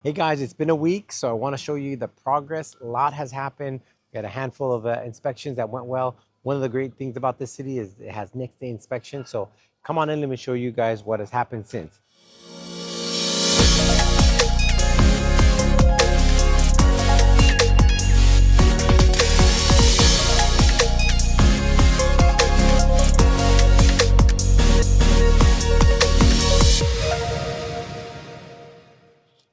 Hey guys, it's been a week, so I want to show you the progress. A lot has happened. We had a handful of inspections that went well. One of the great things about this city is it has next day inspection. So come on in, let me show you guys what has happened since.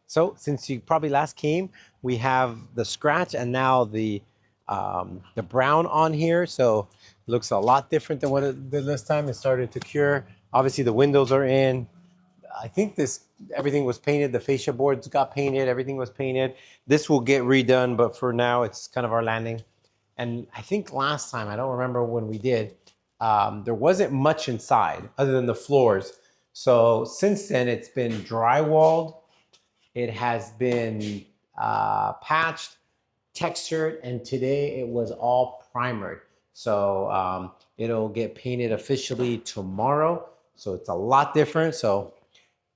So since you probably last came, we have the scratch and now the brown on here. So it looks a lot different than what it did this time. It started to cure. Obviously the windows are in. I think this everything was painted. The fascia boards got painted. Everything was painted. This will get redone, but for now it's kind of our landing. And I think last time, I don't remember when we did, there wasn't much inside other than the floors. So since then, it's been drywalled. It has been patched, textured, and today it was all primered. So it'll get painted officially tomorrow. So it's a lot different. So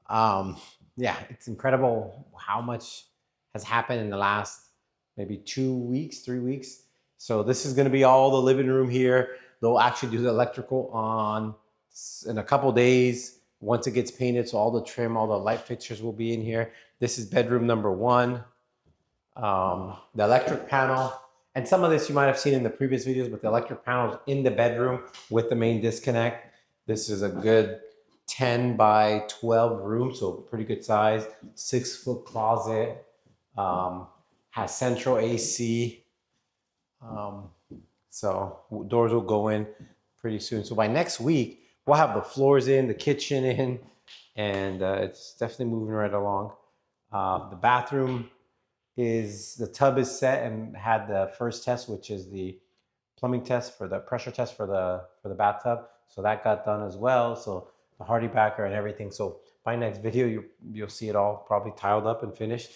um, yeah, it's incredible how much has happened in the last maybe 2 weeks, 3 weeks. So this is going to be all the living room here. They'll actually do the electrical on in a couple days once it gets painted. So all the trim, all the light fixtures will be in here. This is bedroom number one. The electric panel, and some of this you might have seen in the previous videos, but the electric panel is in the bedroom with the main disconnect. This is a good 10 by 12 room, so pretty good size. 6-foot closet, has central AC. Um, so doors will go in pretty soon. So by next week, we'll have the floors in, the kitchen in, and it's definitely moving right along. The bathroom is the tub is set and had the first test, which is the plumbing test for the pressure test for the bathtub. So that got done as well. So the hardy backer and everything. So by next video, you'll see it all probably tiled up and finished.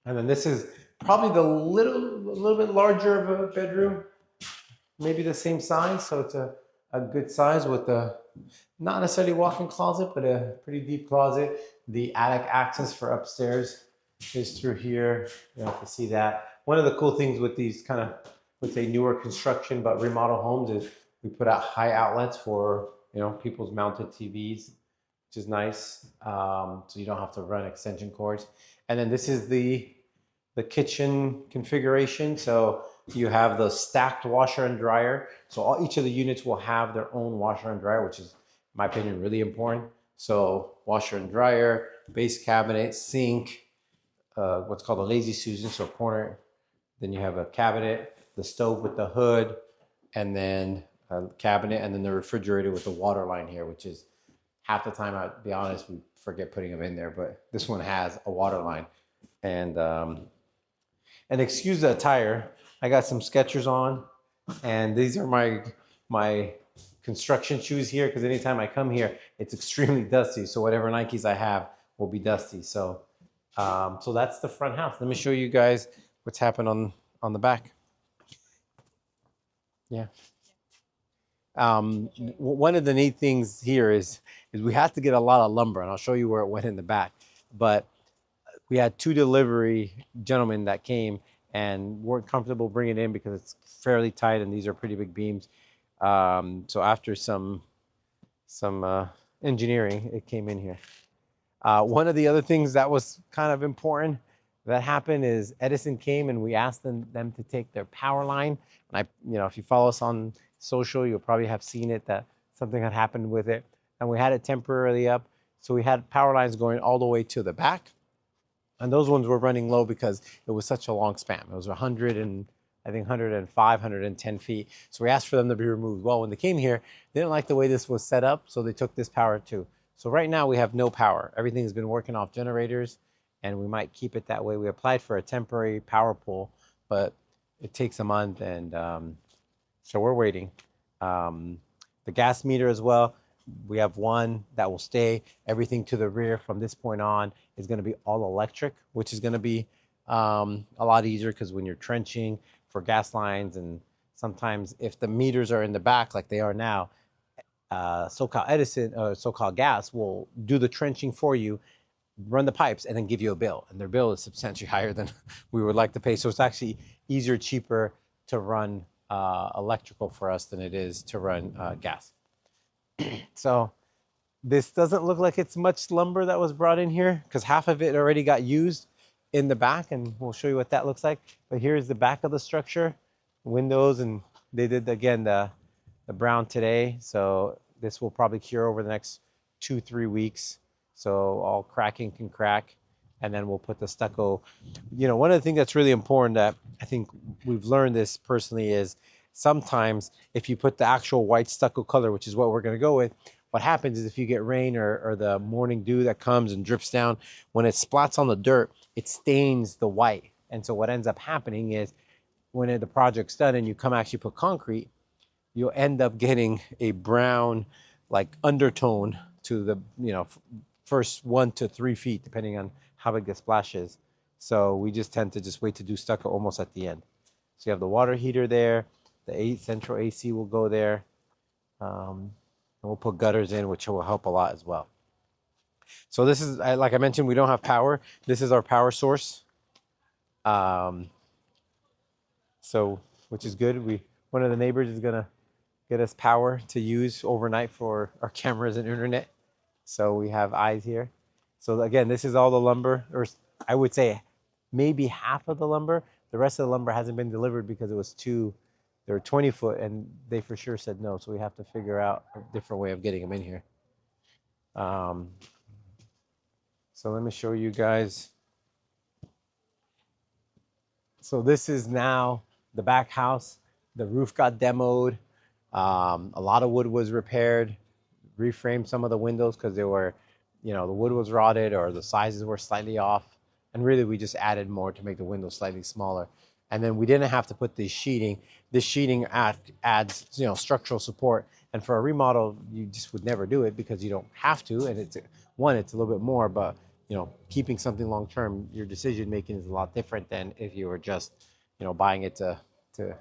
And then this is probably a little bit larger of a bedroom, maybe the same size. So it's a good size with a not necessarily walk-in closet, but a pretty deep closet. The attic access for upstairs is through here. You have to see that. One of the cool things with these kind of, let's say, newer construction but remodel homes is we put out high outlets for people's mounted TVs, which is nice. So you don't have to run extension cords. And then this is the kitchen configuration. So you have the stacked washer and dryer. So each of the units will have their own washer and dryer, which is, in my opinion, really important. So washer and dryer, base cabinet, sink, what's called a lazy Susan, so corner. Then you have a cabinet, the stove with the hood, and then a cabinet, and then the refrigerator with the water line here, which is half the time, I'll be honest, we forget putting them in there, but this one has a water line. And excuse the attire, I got some Skechers on, and these are my construction shoes here because anytime I come here, it's extremely dusty. So whatever Nikes I have will be dusty. So so that's the front house. Let me show you guys what's happened on the back. Yeah. One of the neat things here is we had to get a lot of lumber, and I'll show you where it went in the back. But we had two delivery gentlemen that came and weren't comfortable bringing it in because it's fairly tight and these are pretty big beams. So after some engineering, it came in here. One of the other things that was kind of important that happened is Edison came and we asked them to take their power line. And if you follow us on social, you'll probably have seen it that something had happened with it. And we had it temporarily up. So we had power lines going all the way to the back. And those ones were running low because it was such a long span. It was 105, 110 feet. So we asked for them to be removed. Well, when they came here, they didn't like the way this was set up, so they took this power too. So right now we have no power. Everything's been working off generators, and we might keep it that way. We applied for a temporary power pole, but it takes a month, and so we're waiting. The gas meter as well. We have one that will stay. Everything to the rear from this point on is going to be all electric, which is going to be a lot easier because when you're trenching for gas lines, and sometimes if the meters are in the back like they are now, SoCal Edison or SoCal Gas will do the trenching for you run the pipes, and then give you a bill. And their bill is substantially higher than we would like to pay. So it's actually easier, cheaper to run electrical for us than it is to run gas. So this doesn't look like it's much lumber that was brought in here because half of it already got used in the back, and we'll show you what that looks like. But here's the back of the structure, windows, and they did again the brown today. So this will probably cure over the next 2-3 weeks. So all cracking can crack, and then we'll put the stucco. You know, one of the things that's really important that I think we've learned this personally is sometimes if you put the actual white stucco color, which is what we're going to go with, what happens is if you get rain or the morning dew that comes and drips down, when it splats on the dirt, it stains the white. And so what ends up happening is when the project's done and you come actually put concrete, you'll end up getting a brown like undertone to the, you know, first 1 to 3 feet, depending on how big the splash is. So we just tend to just wait to do stucco almost at the end. So you have the water heater there, the central AC will go there. And we'll put gutters in, which will help a lot as well. So this is, like I mentioned, we don't have power. This is our power source. So, which is good. One of the neighbors is gonna get us power to use overnight for our cameras and internet. So we have eyes here. So again, this is all the lumber, or I would say maybe half of the lumber. The rest of the lumber hasn't been delivered because it was they're 20 foot and they for sure said no. So we have to figure out a different way of getting them in here. So let me show you guys. So this is now the back house. The roof got demoed. A lot of wood was repaired, reframed some of the windows because they were, you know, the wood was rotted or the sizes were slightly off. And really we just added more to make the windows slightly smaller. And then we didn't have to put this sheeting. This sheeting adds, you know, structural support. And for a remodel, you just would never do it because you don't have to. And it's a little bit more, but you know, keeping something long term, your decision making is a lot different than if you were just, you know, buying it to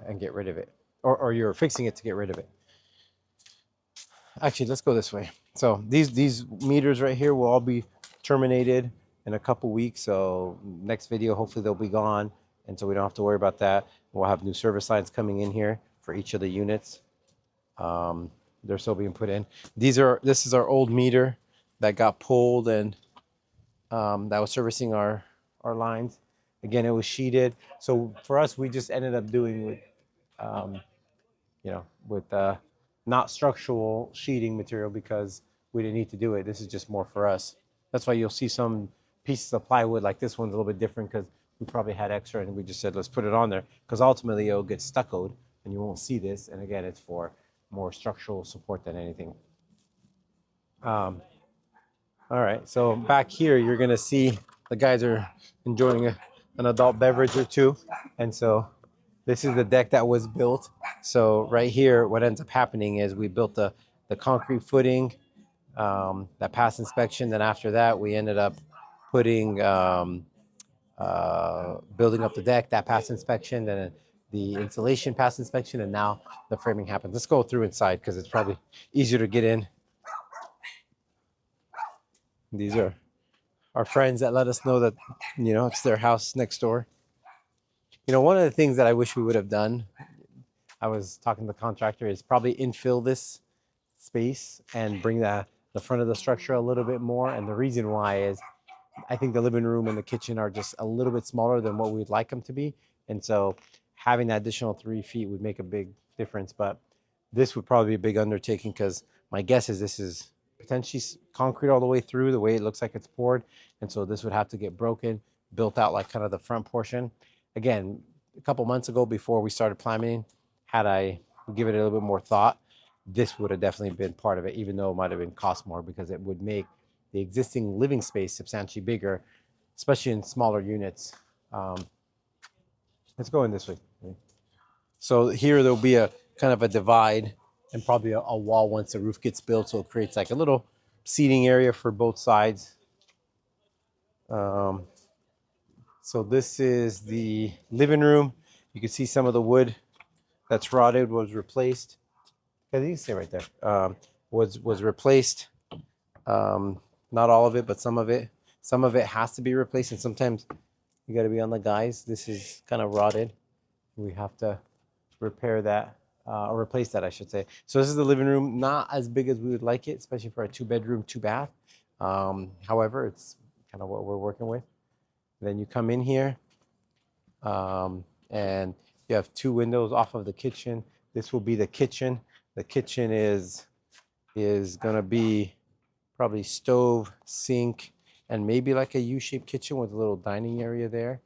and get rid of it, or you're fixing it to get rid of it. Actually, let's go this way. So these meters right here will all be terminated in a couple weeks. So next video, hopefully they'll be gone. And so we don't have to worry about that. We'll have new service lines coming in here for each of the units. They're still being put in. This is our old meter that got pulled and that was servicing our lines. Again, it was sheeted. So for us, we just ended up doing with, you know, with not structural sheeting material because we didn't need to do it. This is just more for us. That's why you'll see some pieces of plywood like this one's a little bit different because we probably had extra and we just said, let's put it on there because ultimately it'll get stuccoed and you won't see this. And again, it's for more structural support than anything. All right, so back here, you're gonna see the guys are enjoying an adult beverage or two. And so this is the deck that was built. So right here, what ends up happening is we built the concrete footing that passed inspection. Then after that, we ended up putting building up the deck that passed inspection, then the insulation passed inspection, and now the framing happens. Let's go through inside because it's probably easier to get in. These are our friends that let us know that, you know, it's their house next door. You know, one of the things that I wish we would have done, I was talking to the contractor, is probably infill this space and bring the front of the structure a little bit more. And the reason why is I think the living room and the kitchen are just a little bit smaller than what we'd like them to be. And so having that additional 3 feet would make a big difference. But this would probably be a big undertaking because my guess is this is potentially concrete all the way through the way it looks like it's poured. And so this would have to get broken, built out like kind of the front portion. Again, a couple months ago before we started planning, had I given it a little bit more thought, this would have definitely been part of it, even though it might have been cost more because it would make the existing living space substantially bigger, especially in smaller units. Let's go in this way. So here there'll be a kind of a divide and probably a wall once the roof gets built. So it creates like a little seating area for both sides. So this is the living room. You can see some of the wood that's rotted was replaced. You can see right there. Was replaced. Not all of it, but some of it. Some of it has to be replaced, and sometimes you got to be on the guys. This is kind of rotted. We have to repair that or replace that, I should say. So this is the living room, not as big as we would like it, especially for a 2-bedroom, 2-bath. However, it's kind of what we're working with. Then you come in here, and you have 2 windows off of the kitchen. This will be the kitchen. The kitchen is gonna be probably stove, sink, and maybe like a U-shaped kitchen with a little dining area there.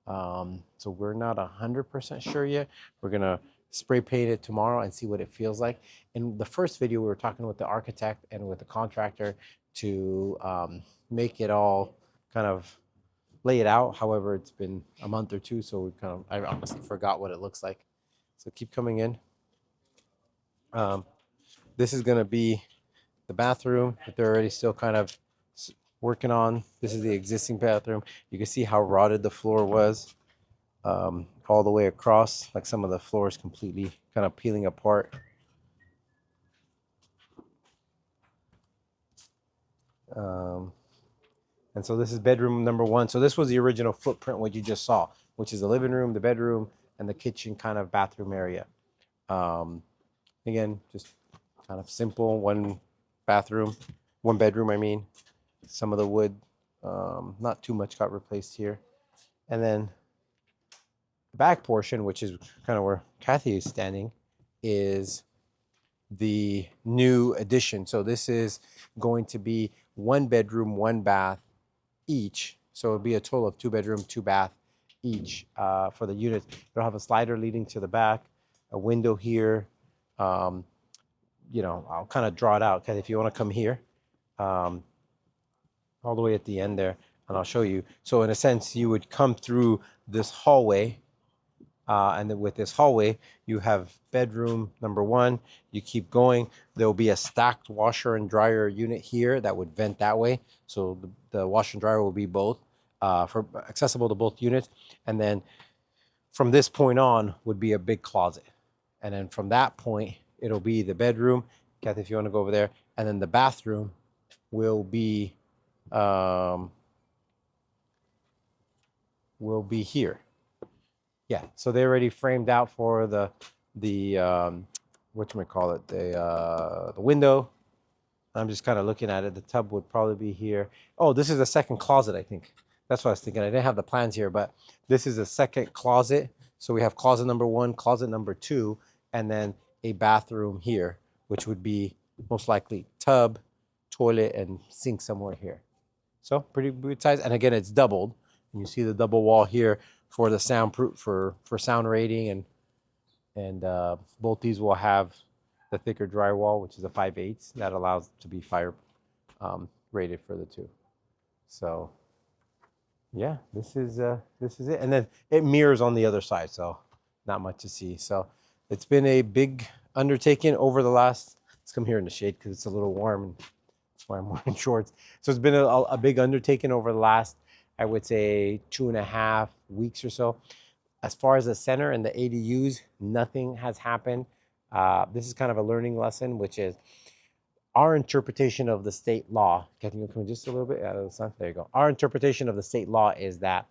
So we're not 100% sure yet. We're gonna spray paint it tomorrow and see what it feels like. In the first video, we were talking with the architect and with the contractor to make it all kind of lay it out. However, it's been a month or two, so I honestly forgot what it looks like. So keep coming in. This is gonna be the bathroom that they're already still kind of working on. This is the existing bathroom. You can see how rotted the floor was all the way across, like some of the floors completely kind of peeling apart. And so this is bedroom number 1. So this was the original footprint, what you just saw, which is the living room, the bedroom, and the kitchen kind of bathroom area. Again, just kind of simple, 1 bedroom, I mean. Some of the wood, not too much got replaced here. And then the back portion, which is kind of where Kathy is standing, is the new addition. So this is going to be 1 bedroom, 1 bath each. So it'll be a total of 2 bedroom, 2 bath each for the units. It'll have a slider leading to the back, a window here. You know, I'll kind of draw it out, because if you want to come here, all the way at the end there, and I'll show you. So in a sense, you would come through this hallway, and then with this hallway, you have bedroom number 1. You keep going. There'll be a stacked washer and dryer unit here that would vent that way. So the washer and dryer will be both for accessible to both units. And then from this point on would be a big closet. And then from that point, it'll be the bedroom. Kathy, if you want to go over there. And then the bathroom will be here. Yeah, so they already framed out for the whatchamacallit, the window. I'm just kind of looking at it. The tub would probably be here. Oh, this is a second closet, I think. That's what I was thinking. I didn't have the plans here, but this is a second closet. So we have closet number 1, closet number 2, and then a bathroom here, which would be most likely tub, toilet, and sink somewhere here. So pretty good size. And again, it's doubled. You see the double wall here for the soundproof, for sound rating, and both these will have the thicker drywall, which is a 5/8 that allows to be fire rated for the 2. So yeah, this is it. And then it mirrors on the other side, so not much to see. So it's been a big undertaking over the last. Let's come here in the shade because it's a little warm, and that's why I'm wearing shorts. So it's been a big undertaking over the last, I would say, 2.5 weeks or so. As far as the center and the ADUs, nothing has happened. This is kind of a learning lesson, which is our interpretation of the state law. Can you come just a little bit out of the sun? There you go. Our interpretation of the state law is that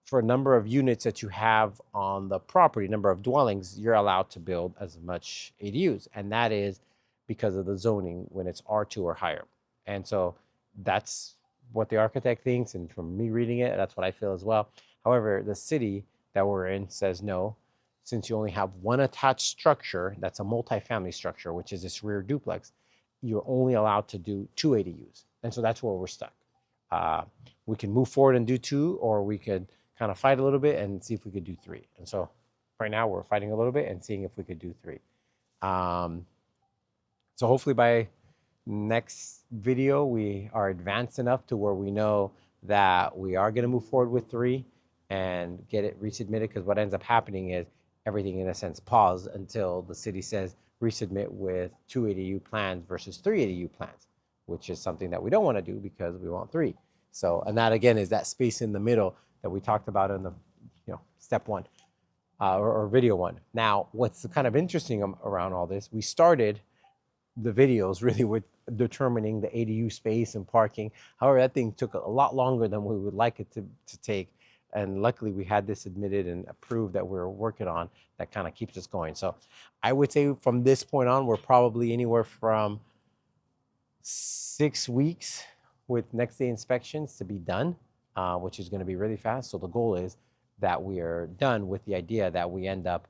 for a number of units that you have on the property, number of dwellings, you're allowed to build as much ADUs. And that is because of the zoning when it's R2 or higher. And so that's what the architect thinks, and from me reading it, that's what I feel as well. However, the city that we're in says no, since you only have 1 attached structure, that's a multifamily structure, which is this rear duplex, you're only allowed to do 2 ADUs. And so that's where we're stuck. We can move forward and do 2, or we could kind of fight a little bit and see if we could do 3. And so right now we're fighting a little bit and seeing if we could do 3. So hopefully by next video, we are advanced enough to where we know that we are going to move forward with 3 and get it resubmitted, because what ends up happening is everything, in a sense, paused until the city says resubmit with 2 ADU plans versus 3 ADU plans, which is something that we don't want to do because we want 3. So, and that again is that space in the middle that we talked about in the, step 1 or video 1. Now, what's kind of interesting around all this, we started the videos really with determining the ADU space and parking. However, that thing took a lot longer than we would like it to take. And luckily we had this admitted and approved that we're working on that kind of keeps us going. So I would say from this point on, we're probably anywhere from 6 weeks with next day inspections to be done, which is going to be really fast. So the goal is that we are done with the idea that we end up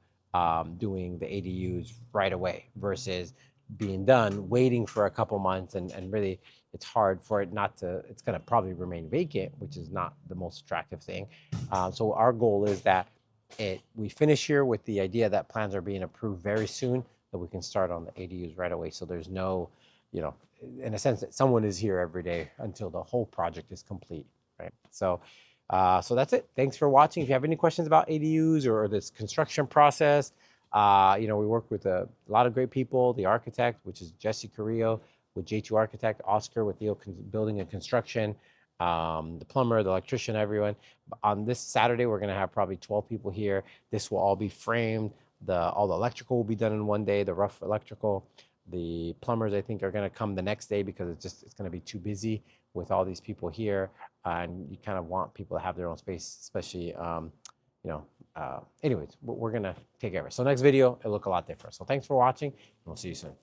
doing the ADUs right away versus being done, waiting for a couple months, and really it's hard for it not to, it's going to probably remain vacant, which is not the most attractive thing. So our goal is that we finish here with the idea that plans are being approved very soon, that we can start on the ADUs right away. So there's no, you know, in a sense that someone is here every day until the whole project is complete, right? So so that's it. Thanks for watching. If you have any questions about ADUs or this construction process, you know, we work with a lot of great people. The architect, which is Jesse Carrillo with J2 Architect, Oscar with Theo Building and Construction, the plumber, the electrician, everyone. On this Saturday, we're going to have probably 12 people here. This will all be framed. All the electrical will be done in one day, the rough electrical. The plumbers, I think, are going to come the next day because it's going to be too busy with all these people here. And you kind of want people to have their own space, especially, anyways, we're going to take care of it. So next video, it'll look a lot different. So thanks for watching, and we'll see you soon.